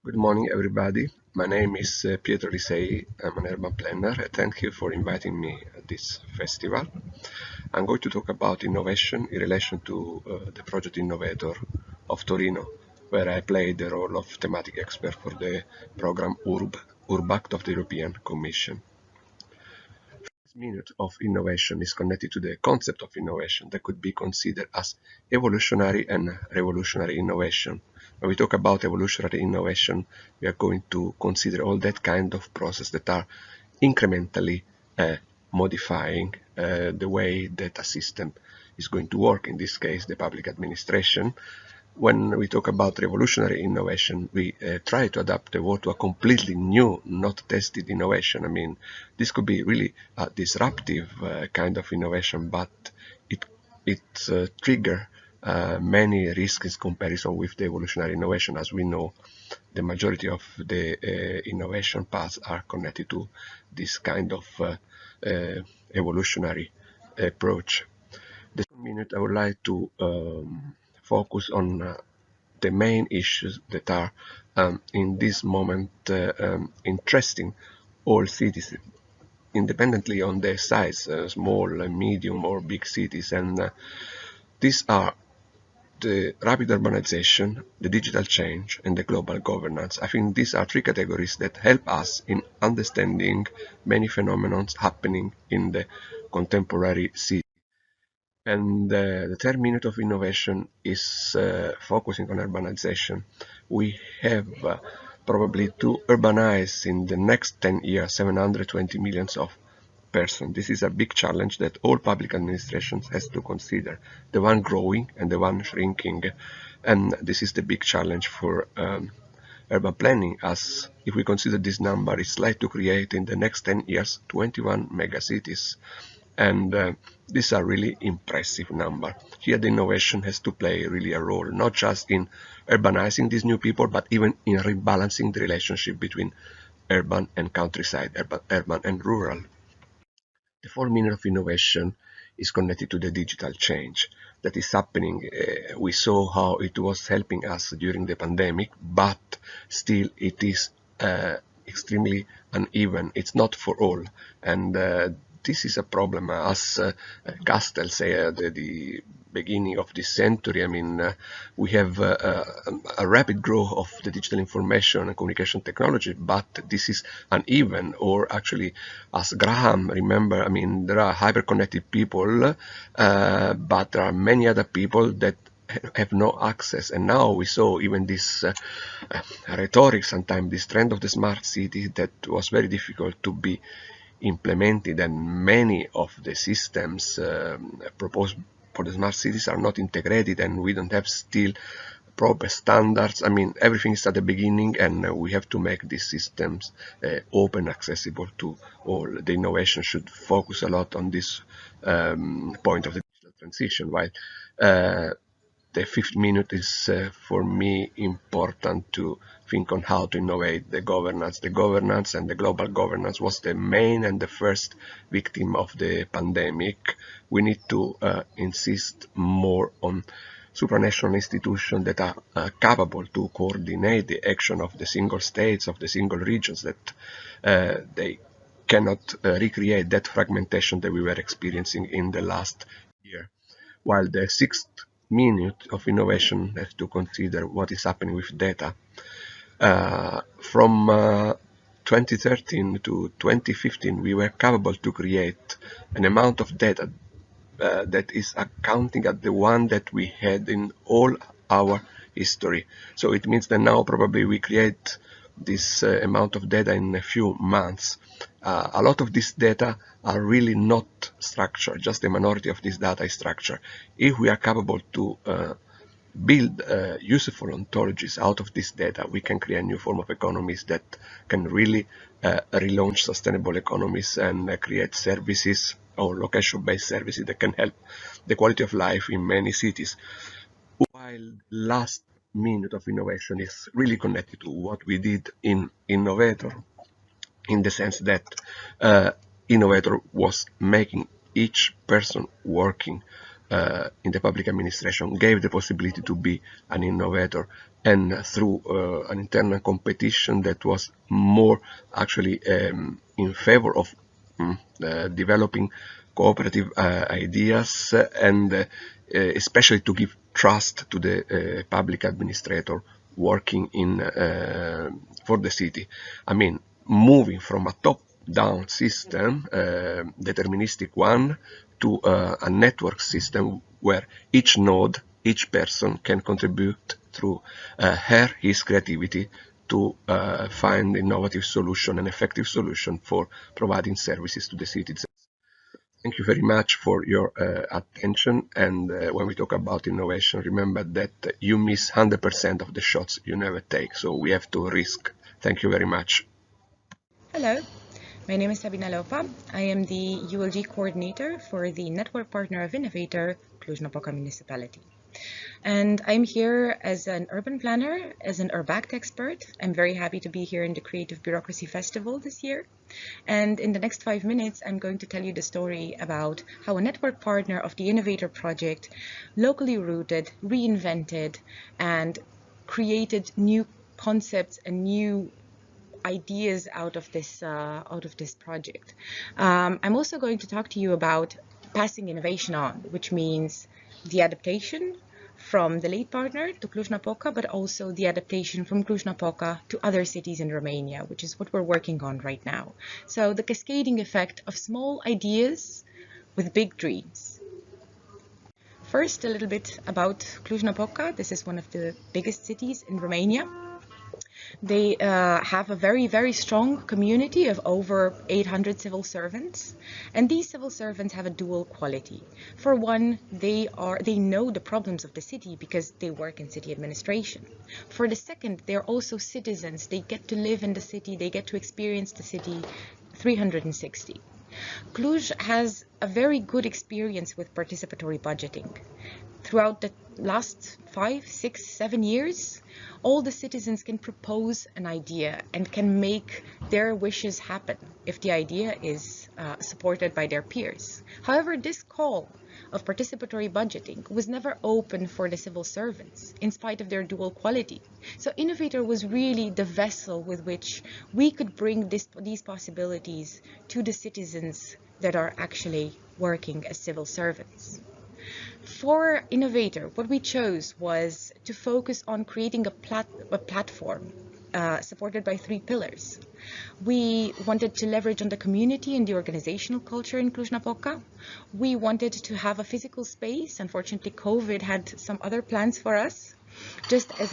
Good morning, everybody. My name is Pietro Lisei. I'm an urban planner. Thank you for inviting me at this festival. I'm going to talk about innovation in relation to the project Innovator of Torino, where I played the role of thematic expert for the program Urbact of the European Commission. This minute of innovation is connected to the concept of innovation that could be considered as evolutionary and revolutionary innovation. When we talk about evolutionary innovation, we are going to consider all that kind of process that are incrementally modifying the way that a system is going to work, in this case the public administration. When we talk about revolutionary innovation, we try to adapt the word to a completely new, not tested innovation. I mean, this could be really a disruptive kind of innovation, but it trigger many risks in comparison with the evolutionary innovation. As we know, the majority of the innovation paths are connected to this kind of evolutionary approach. This minute, I would like to focus on the main issues that are in this moment interesting all cities, independently on their size, small, medium, or big cities. And these are the rapid urbanization, the digital change, and the global governance. I think these are three categories that help us in understanding many phenomena happening in the contemporary city. And the third minute of innovation is focusing on urbanization. We have probably to urbanize in the next 10 years 720 million of persons. This is a big challenge that all public administrations has to consider, the one growing and the one shrinking. And this is the big challenge for urban planning, as if we consider this number, it's like to create in the next 10 years 21 megacities. And these are really impressive number. Here the innovation has to play really a role, not just in urbanizing these new people, but even in rebalancing the relationship between urban and countryside, urban and rural. The 4 minute of innovation is connected to the digital change that is happening. We saw how it was helping us during the pandemic, but still it is extremely uneven. It's not for all, and this is a problem. As Castell said at the beginning of this century, I mean, we have a rapid growth of the digital information and communication technology, but this is uneven. Or actually, as Graham remember, I mean, there are hyper-connected people, but there are many other people that have no access. And now we saw even this rhetoric, sometimes this trend of the smart city that was very difficult to be implemented, and many of the systems proposed for the smart cities are not integrated, and we don't have still proper standards. I mean, everything is at the beginning, and we have to make these systems open, accessible to all. The innovation should focus a lot on this point of the digital transition, while the 5th minute is for me important to think on how to innovate the governance. The governance and the global governance was the main and the first victim of the pandemic. We need to insist more on supranational institutions that are capable to coordinate the action of the single states, of the single regions, that they cannot recreate that fragmentation that we were experiencing in the last year. While the 6th minute of innovation has to consider what is happening with data. From 2013 to 2015, we were capable to create an amount of data that is accounting at the one that we had in all our history. So it means that now probably we create this amount of data in a few months. A lot of this data are really not structured, just a minority of this data is structured. If we are capable to build useful ontologies out of this data, we can create a new form of economies that can really relaunch sustainable economies and create services or location-based services that can help the quality of life in many cities. While last minute of innovation is really connected to what we did in Innovator, in the sense that Innovator was making each person working in the public administration gave the possibility to be an innovator, and through an internal competition that was more actually in favor of developing cooperative ideas, and especially to give trust to the public administrator working in for the city. I mean, moving from a top-down system, deterministic one, to a network system where each node, each person can contribute through his creativity to find innovative solution and effective solution for providing services to the citizens. Thank you very much for your attention, and when we talk about innovation, remember that you miss 100% of the shots you never take, so we have to risk. Thank you very much. Hello, my name is Sabina Lopa. I am the ULG coordinator for the network partner of Innovator, Cluj-Napoca municipality. And I'm here as an urban planner, as an Urbact expert. I'm very happy to be here in the Creative Bureaucracy Festival this year. And in the next 5 minutes, I'm going to tell you the story about how a network partner of the Innovator project locally rooted, reinvented, and created new concepts and new ideas out of this project. I'm also going to talk to you about passing innovation on, which means the adaptation from the late partner to Cluj-Napoca, but also the adaptation from Cluj-Napoca to other cities in Romania, which is what we're working on right now. So the cascading effect of small ideas with big dreams. First, a little bit about Cluj-Napoca. This is one of the biggest cities in Romania. They have a very, very strong community of over 800 civil servants, and these civil servants have a dual quality. For one, they know the problems of the city because they work in city administration. For the second, they're also citizens. They get to live in the city, they get to experience the city 360. Cluj has a very good experience with participatory budgeting. Throughout the last 5, 6, 7 years, all the citizens can propose an idea and can make their wishes happen if the idea is supported by their peers. However, this call of participatory budgeting was never open for the civil servants, in spite of their dual quality. So Innovator was really the vessel with which we could bring these possibilities to the citizens that are actually working as civil servants. For Innovator, what we chose was to focus on creating a platform supported by 3 pillars. We wanted to leverage on the community and the organizational culture in Cluj-Napoca. We wanted to have a physical space. Unfortunately, COVID had some other plans for us, just as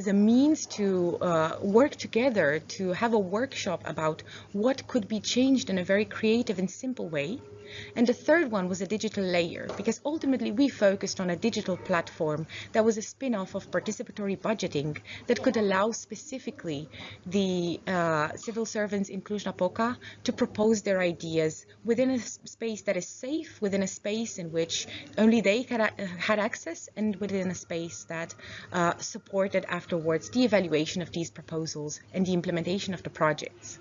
a means to work together, to have a workshop about what could be changed in a very creative and simple way. And the third one was a digital layer, because ultimately we focused on a digital platform that was a spin-off of participatory budgeting that could allow specifically the civil servants in Cluj-Napoca to propose their ideas within a space that is safe, within a space in which only they had access, and within a space that supported afterwards the evaluation of these proposals and the implementation of the projects.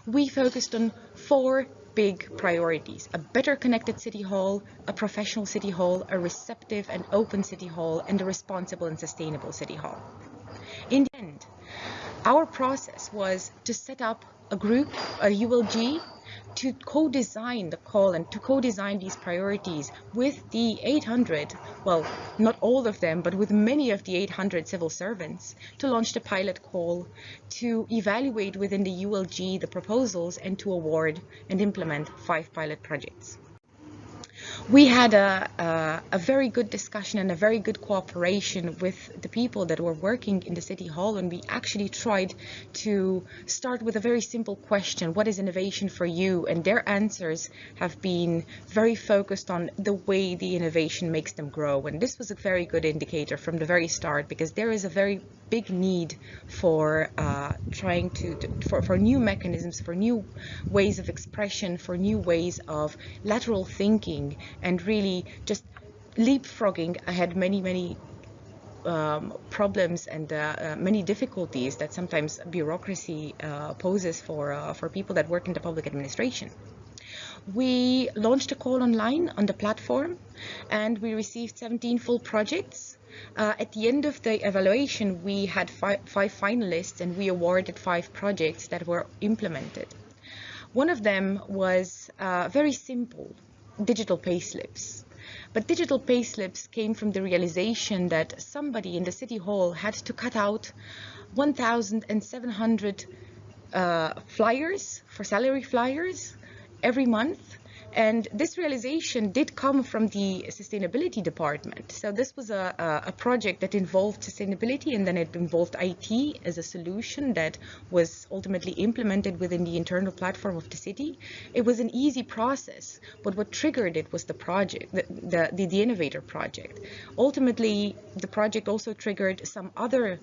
We focused on 4 big priorities: a better connected city hall, a professional city hall, a receptive and open city hall, and a responsible and sustainable city hall. In the end, our process was to set up a group, a ULG, to co-design the call and to co-design these priorities with the 800, well, not all of them, but with many of the 800 civil servants, to launch the pilot call, to evaluate within the ULG the proposals, and to award and implement 5 pilot projects. We had a very good discussion and a very good cooperation with the people that were working in the City Hall, and we actually tried to start with a very simple question: what is innovation for you? And their answers have been very focused on the way the innovation makes them grow. And this was a very good indicator from the very start, because there is a very big need for for new mechanisms, for new ways of expression, for new ways of lateral thinking, and really just leapfrogging ahead many problems and many difficulties that sometimes bureaucracy poses for people that work in the public administration. We launched a call online on the platform, and we received 17 full projects. At the end of the evaluation, we had five finalists, and we awarded 5 projects that were implemented. One of them was very simple, digital payslips. But digital payslips came from the realization that somebody in the city hall had to cut out 1,700 flyers, for salary flyers, every month. And this realization did come from the sustainability department. So this was a project that involved sustainability, and then it involved IT as a solution that was ultimately implemented within the internal platform of the city. It was an easy process, but what triggered it was the project, the Innovator project. Ultimately, the project also triggered some other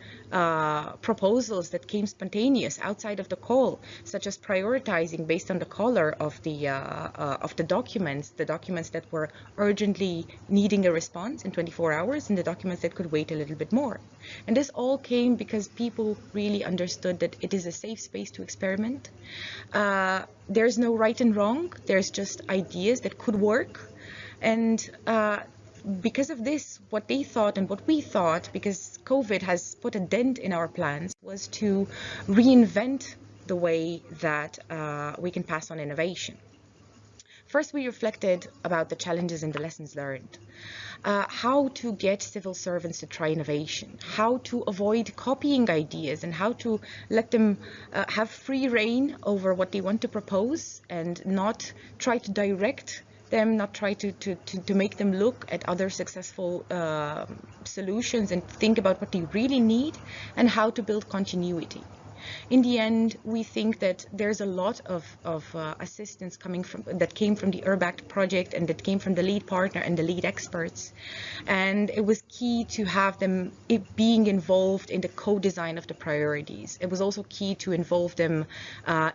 proposals that came spontaneous outside of the call, such as prioritizing based on the color of the documents that were urgently needing a response in 24 hours and the documents that could wait a little bit more. And this all came because people really understood that it is a safe space to experiment. There's no right and wrong, there's just ideas that could work. And because of this, what they thought and what we thought, because COVID has put a dent in our plans, was to reinvent the way that we can pass on innovation. First, we reflected about the challenges and the lessons learned. How to get civil servants to try innovation, how to avoid copying ideas, and how to let them have free rein over what they want to propose and not try to direct them, not try to make them look at other successful solutions and think about what they really need and how to build continuity. In the end, we think that there's a lot of assistance came from the Urbact project and that came from the lead partner and the lead experts. And it was key to have them being involved in the co-design of the priorities. It was also key to involve them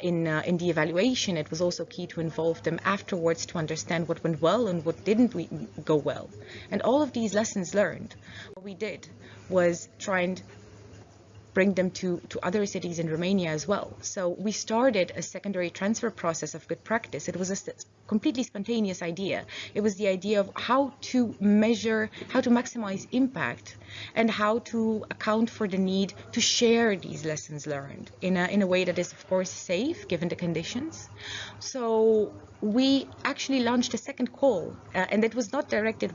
in the evaluation. It was also key to involve them afterwards to understand what went well and what didn't go well. And all of these lessons learned, what we did was try and bring them to other cities in Romania as well. So we started a secondary transfer process of good practice. It was a completely spontaneous idea. It was the idea of how to measure, how to maximize impact, and how to account for the need to share these lessons learned in a way that is, of course, safe given the conditions. So we actually launched a second call, and it was not directed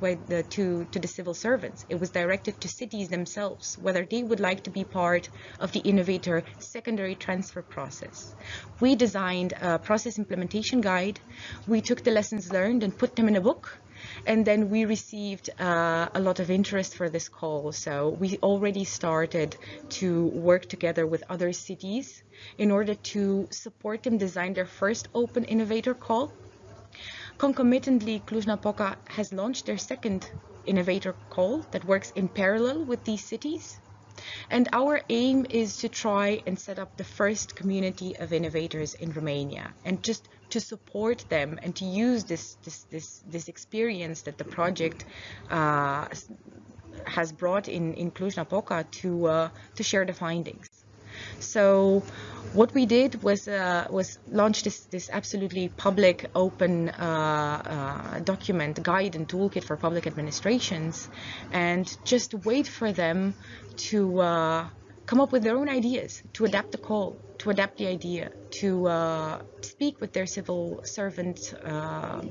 to the civil servants. It was directed to cities themselves, whether they would like to be part of the Innovator secondary transfer process. We designed a process implementation guide. We took the lessons learned and put them in a book. And then we received a lot of interest for this call. So we already started to work together with other cities in order to support them design their first open Innovator call. Concomitantly, Cluj-Napoca has launched their second Innovator call that works in parallel with these cities. And our aim is to try and set up the first community of innovators in Romania, and just to support them and to use this experience that the project has brought in Cluj-Napoca to share the findings. So what we did was launch this absolutely public, open document, guide and toolkit for public administrations, and just wait for them to come up with their own ideas, to adapt the call, to adapt the idea, to speak with their civil servant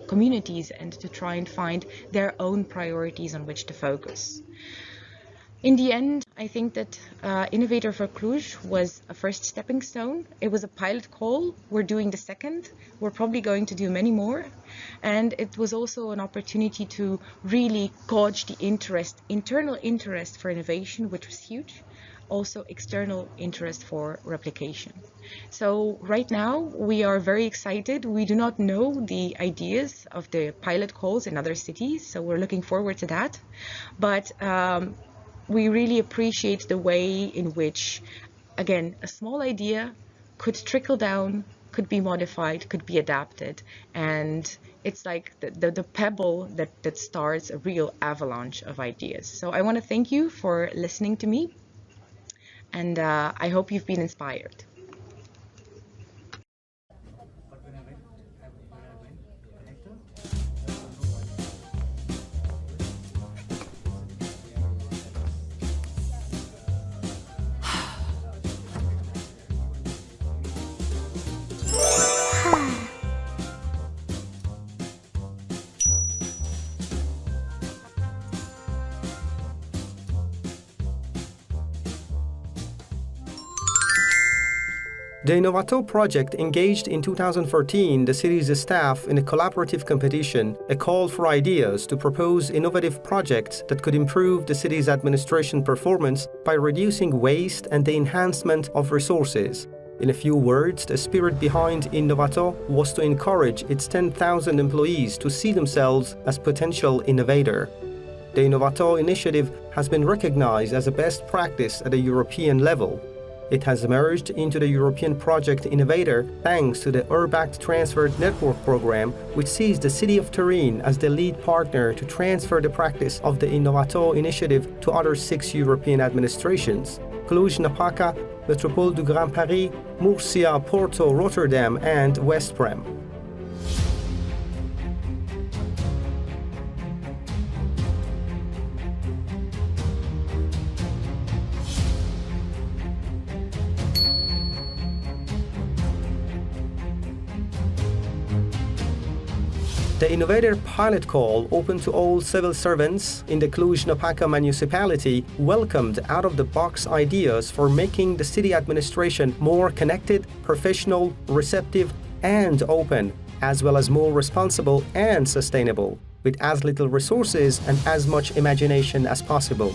communities, and to try and find their own priorities on which to focus. In the end, I think that Innovator for Cluj was a first stepping stone. It was a pilot call. We're doing the second. We're probably going to do many more. And it was also an opportunity to really gauge the interest, internal interest for innovation, which was huge. Also external interest for replication. So right now we are very excited. We do not know the ideas of the pilot calls in other cities, so we're looking forward to that. But we really appreciate the way in which, again, a small idea could trickle down, could be modified, could be adapted, and it's like the pebble that starts a real avalanche of ideas. So I want to thank you for listening to me, and I hope you've been inspired. The InnovaTO project engaged in 2014 the city's staff in a collaborative competition, a call for ideas to propose innovative projects that could improve the city's administration performance by reducing waste and the enhancement of resources. In a few words, the spirit behind InnovaTO was to encourage its 10,000 employees to see themselves as potential innovator. The InnovaTO initiative has been recognized as a best practice at a European level. It has emerged into the European project Innovator thanks to the EU-Urbact Transfer Network program, which sees the city of Turin as the lead partner to transfer the practice of the InnovaTO initiative to other 6 European administrations: Cluj, Napaka, Métropole du Grand Paris, Murcia, Porto, Rotterdam, and Veszprém. The Innovator pilot call, open to all civil servants in the Cluj-Napoca municipality, welcomed out-of-the-box ideas for making the city administration more connected, professional, receptive, and open, as well as more responsible and sustainable, with as little resources and as much imagination as possible.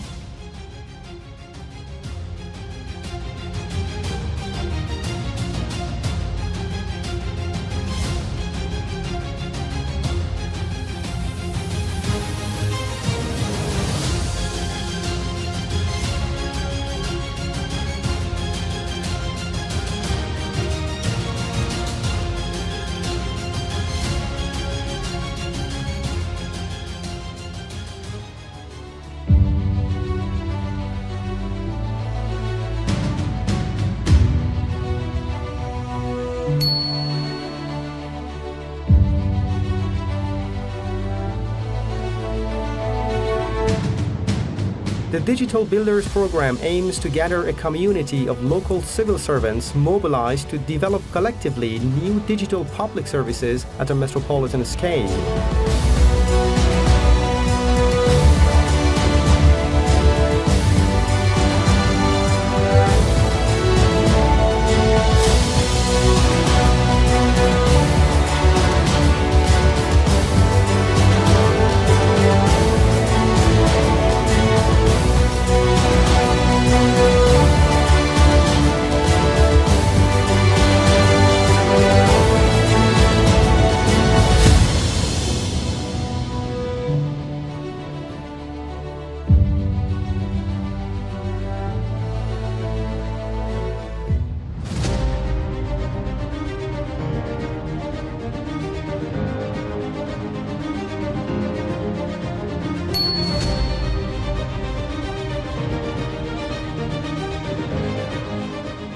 The Digital Builders program aims to gather a community of local civil servants mobilized to develop collectively new digital public services at a metropolitan scale.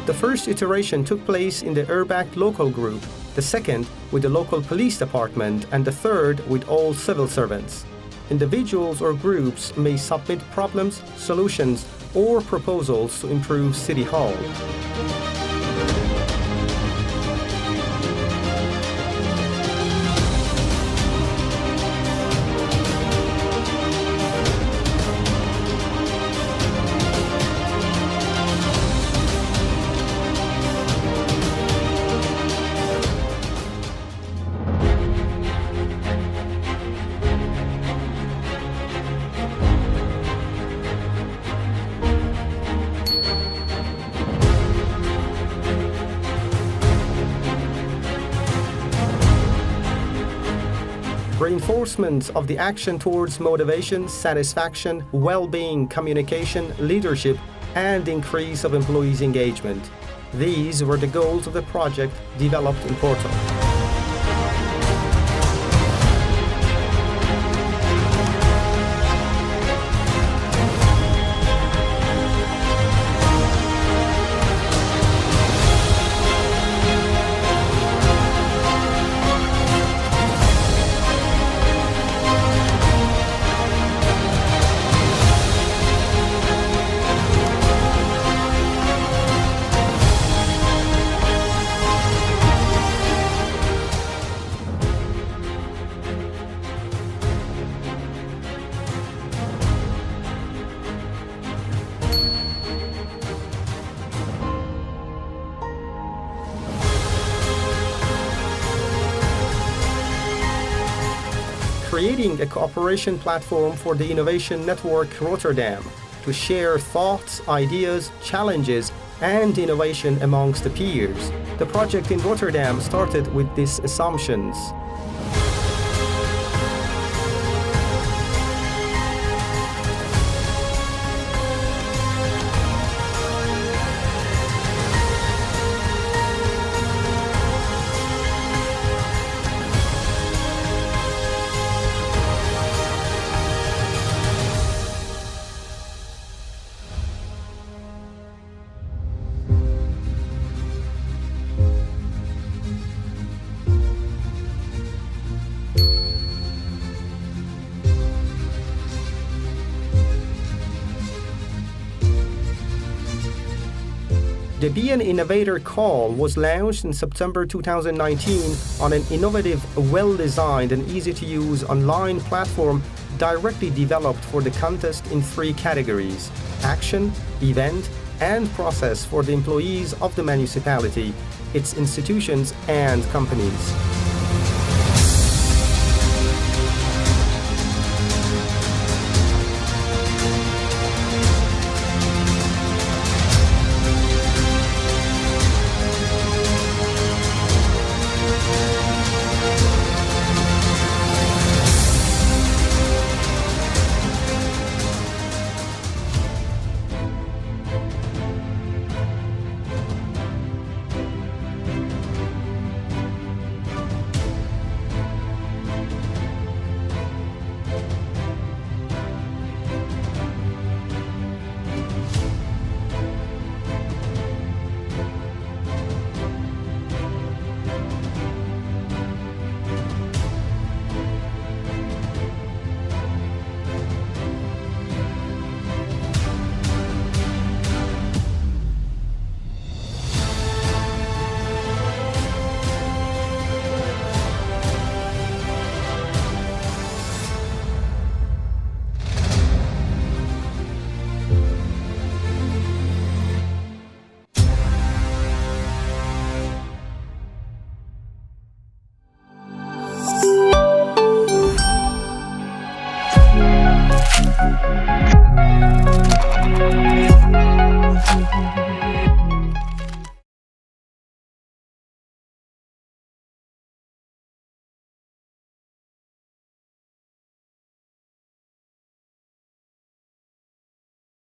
The first iteration took place in the EU-Urbact local group, the second with the local police department, and the third with all civil servants. Individuals or groups may submit problems, solutions, or proposals to improve City Hall. Reinforcement of the action towards motivation, satisfaction, well-being, communication, leadership, and increase of employees' engagement. These were the goals of the project developed in Porto. creating a cooperation platform for the Innovation Network Rotterdam to share thoughts, ideas, challenges, and innovation amongst the peers. The project in Rotterdam started with these assumptions. The Be an Innovator call was launched in September 2019 on an innovative, well-designed and easy-to-use online platform directly developed for the contest in 3 categories: action, event, and process for the employees of the municipality, its institutions, and companies.